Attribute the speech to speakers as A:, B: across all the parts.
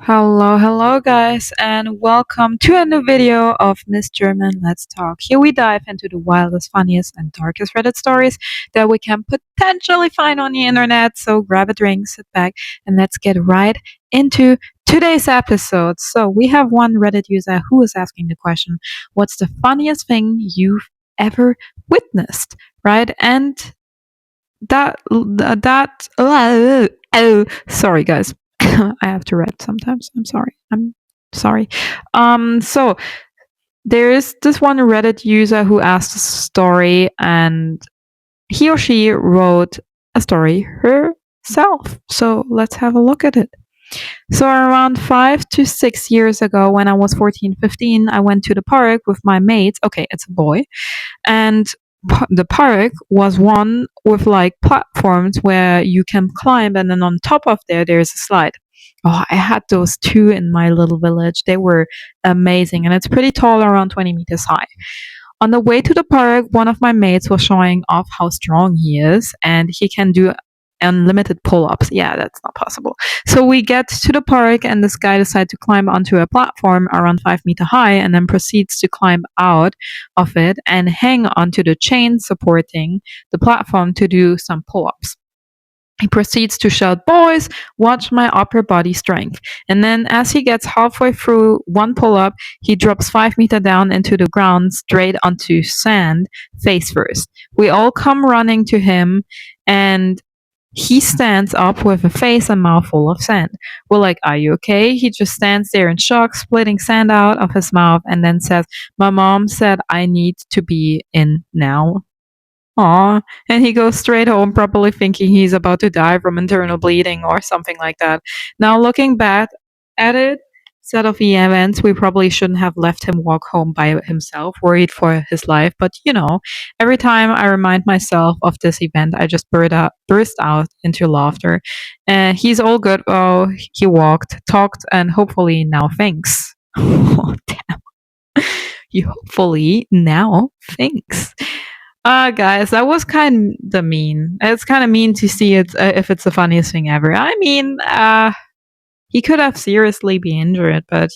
A: Hello, guys, and welcome to a new video of Miss German Let's Talk. Here we dive into the wildest, funniest, and darkest Reddit stories that we can potentially find on the internet. So grab a drink, sit back, and let's get right into today's episode. So we have one Reddit user who is asking the question, what's the funniest thing you've ever witnessed? Right? And sorry guys. I have to read sometimes. I'm sorry. So there is this one Reddit user who asked a story, and he or she wrote a story herself. So let's have a look at it. So around 5 to 6 years ago, when I was 14, 15, I went to the park with my mates. Okay, it's a boy. And the park was one with like platforms where you can climb, and then on top of there's a slide. Oh, I had those two in my little village. They were amazing, and it's pretty tall, around 20 meters high. On the way to the park, one of my mates was showing off how strong he is, and he can do unlimited pull-ups. Yeah, that's not possible. So we get to the park, and this guy decides to climb onto a platform around 5 meters high, and then proceeds to climb out of it and hang onto the chain supporting the platform to do some pull-ups. He proceeds to shout, "Boys, watch my upper body strength." And then, as he gets halfway through one pull up, he drops 5 meters down into the ground, straight onto sand, face first. We all come running to him, and he stands up with a face and mouth full of sand. We're like, "Are you okay?" He just stands there in shock, splitting sand out of his mouth, and then says, "My mom said I need to be in now." Aw, and he goes straight home, probably thinking he's about to die from internal bleeding or something like that. Now, looking back at it, set of the events, we probably shouldn't have left him walk home by himself, worried for his life. But every time I remind myself of this event, I just burst out into laughter. And he's all good. Oh, he walked, talked, and hopefully now thinks. Oh, damn. He hopefully now thinks. Guys, that was kind of mean. It's kind of mean to see it if it's the funniest thing ever. I mean, he could have seriously been injured, but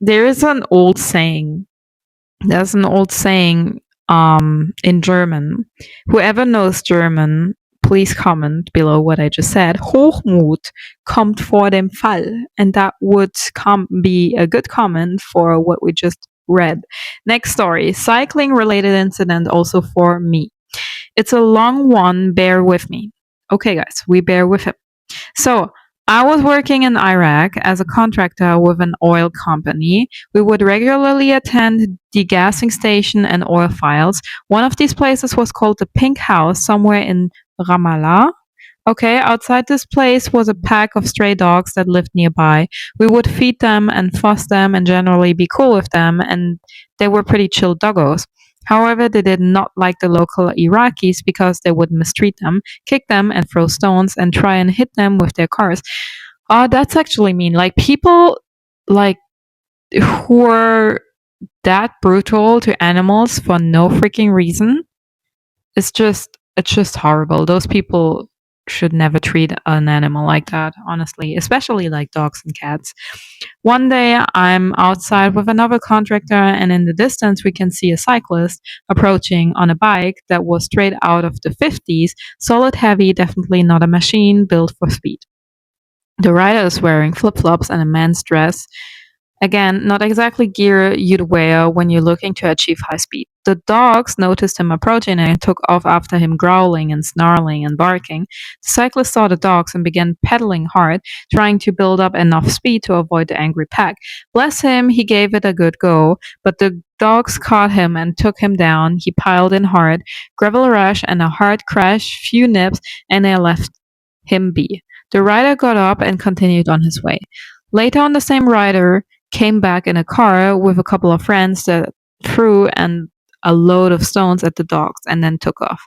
A: there is an old saying. There's an old saying in German. Whoever knows German, please comment below what I just said. Hochmut kommt vor dem Fall. And that would be a good comment for what we just read. Next story. Cycling related incident also for me. It's a long one. Bear with me. Okay, guys, we bear with him. So, I was working in Iraq as a contractor with an oil company. We would regularly attend degassing station and oil fields. One of these places was called the Pink House, somewhere in Ramallah. Okay, outside this place was a pack of stray dogs that lived nearby. We would feed them and fuss them and generally be cool with them, and they were pretty chill doggos. However, they did not like the local Iraqis because they would mistreat them, kick them, and throw stones and try and hit them with their cars. That's actually mean. Like, people like who are that brutal to animals for no freaking reason. It's just horrible. Those people should never treat an animal like that, honestly, especially like dogs and cats. One day I'm outside with another contractor, and in the distance we can see a cyclist approaching on a bike that was straight out of the 50s, solid heavy, definitely not a machine built for speed. The rider is wearing flip-flops and a man's dress. Again, not exactly gear you'd wear when you're looking to achieve high speed. The dogs noticed him approaching and took off after him, growling and snarling and barking. The cyclist saw the dogs and began pedaling hard, trying to build up enough speed to avoid the angry pack. Bless him, he gave it a good go, but the dogs caught him and took him down. He piled in hard, gravel rush and a hard crash, few nips, and they left him be. The rider got up and continued on his way. Later on, the same rider came back in a car with a couple of friends that threw a load of stones at the dogs and then took off.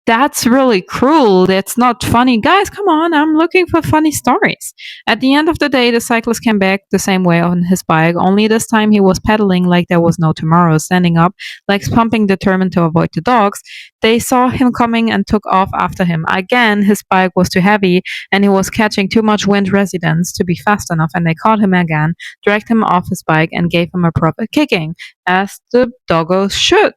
A: That's really cruel. That's not funny. Guys, come on. I'm looking for funny stories. At the end of the day, the cyclist came back the same way on his bike, only this time he was pedaling like there was no tomorrow, standing up, legs pumping, determined to avoid the dogs. They saw him coming and took off after him. Again, his bike was too heavy and he was catching too much wind resistance to be fast enough, and they caught him again, dragged him off his bike, and gave him a proper kicking, as the doggos should.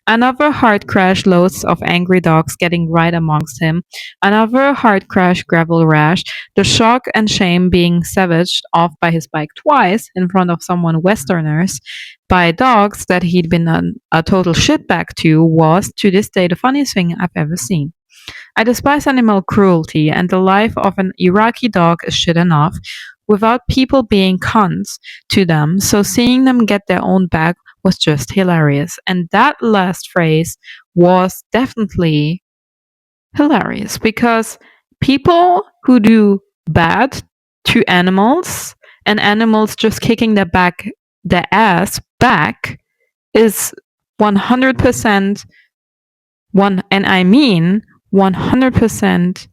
A: Another hard crash, loads of angry dogs getting right amongst him. Another hard crash, gravel rash, the shock and shame being savaged off by his bike twice in front of someone Westerners by dogs that he'd been a total shitbag to was, to this day, the funniest thing I've ever seen. I despise animal cruelty, and the life of an Iraqi dog is shit enough without people being cunts to them, so seeing them get their own back was just hilarious. And that last phrase was definitely hilarious because people who do bad to animals and animals just kicking their ass back is 100% one, and I mean 100%.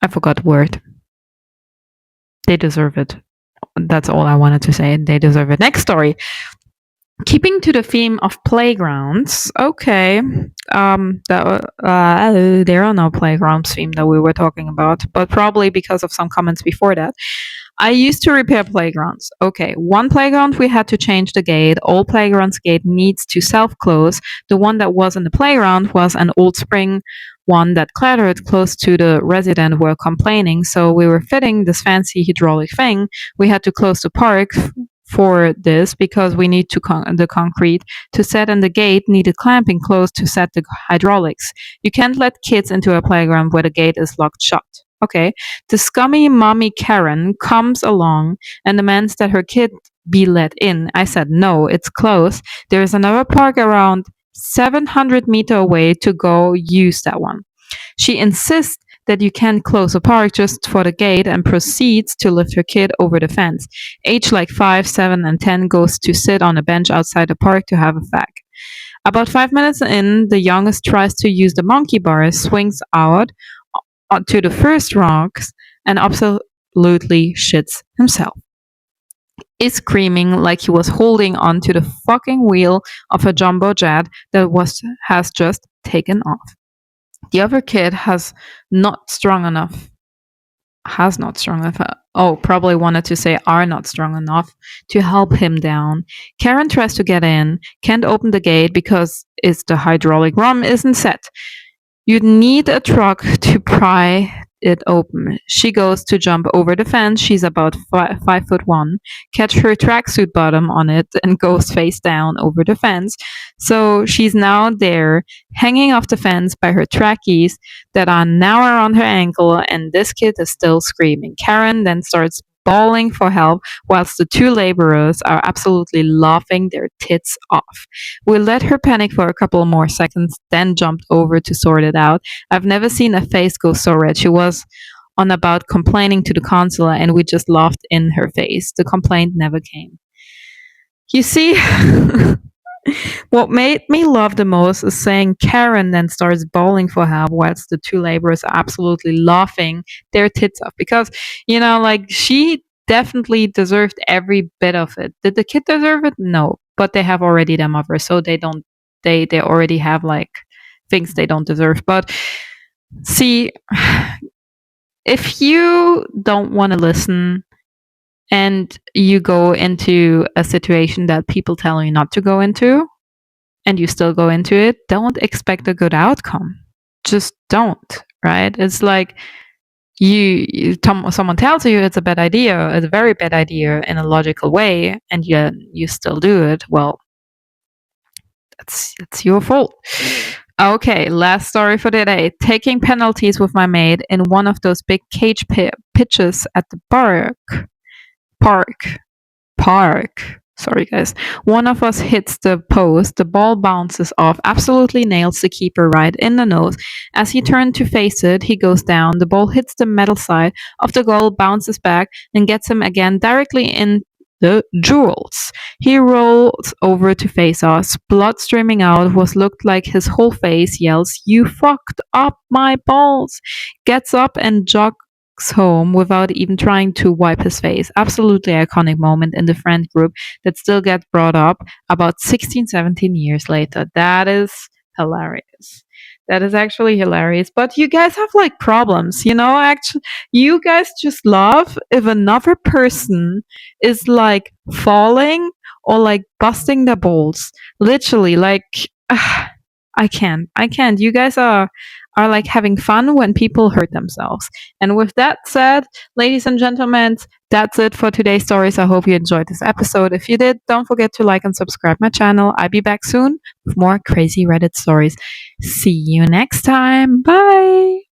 A: I forgot the word. They deserve it. That's all I wanted to say. They deserve it. Next story. Keeping to the theme of playgrounds. Okay. There are no playgrounds theme that we were talking about, but probably because of some comments before that. I used to repair playgrounds. Okay, one playground we had to change the gate. All playgrounds gate needs to self-close. The one that was in the playground was an old spring one that clattered close to the resident were complaining, so we were fitting this fancy hydraulic thing. We had to close the park for this because we need to the concrete to set, and the gate needed clamping closed to set the hydraulics. You can't let kids into a playground where the gate is locked shut. Okay, the scummy mommy Karen comes along and demands that her kid be let in. I said, no, it's closed. There is another park around 700 meters away to go use that one. She insists that you can't close a park just for the gate and proceeds to lift her kid over the fence. Age like 5, 7, and 10 goes to sit on a bench outside the park to have a fag. About 5 minutes in, the youngest tries to use the monkey bars, swings out to the first rocks, and absolutely shits himself. Is screaming like he was holding onto the fucking wheel of a jumbo jet that has just taken off. The other kid not strong enough, probably wanted to say are not strong enough to help him down. Karen tries to get in, can't open the gate because the hydraulic rum isn't set. You'd need a truck to pry it open. She goes to jump over the fence. She's about 5'1", catch her tracksuit bottom on it, and goes face down over the fence. So she's now there, hanging off the fence by her trackies that are now around her ankle, and this kid is still screaming. Karen then starts bawling for help, whilst the two laborers are absolutely laughing their tits off. We let her panic for a couple more seconds, then jumped over to sort it out. I've never seen a face go so red. She was on about complaining to the consular, and we just laughed in her face. The complaint never came. You see, what made me laugh the most is saying Karen then starts bawling for help whilst the two laborers are absolutely laughing their tits off. Because, she definitely deserved every bit of it. Did the kid deserve it? No. But they have already their mother, so they already have things they don't deserve. But see, if you don't want to listen and you go into a situation that people tell you not to go into and you still go into it, don't expect a good outcome. Just don't, right? It's like someone tells you it's a bad idea, it's a very bad idea in a logical way, and yet you still do it. Well, it's your fault. Okay, last story for today. Taking penalties with my maid in one of those big cage pitches at the park. Sorry, guys. One of us hits the post. The ball bounces off, absolutely nails the keeper right in the nose. As he turned to face it, he goes down. The ball hits the metal side of the goal, bounces back, and gets him again directly in the jewels. He rolls over to face us, blood streaming out what looked like his whole face, yells, "You fucked up my balls!" Gets up and jogs home without even trying to wipe his face. Absolutely iconic moment in the friend group that still gets brought up about 16, 17 years later. That is hilarious. That is actually hilarious. But you guys have like problems, you know? Actually, you guys just love if another person is like falling or like busting their balls. Literally, like I can't. I can't. You guys are like having fun when people hurt themselves. And with that said, ladies and gentlemen, that's it for today's stories. I hope you enjoyed this episode. If you did, don't forget to like and subscribe my channel. I'll be back soon with more crazy Reddit stories. See you next time. Bye.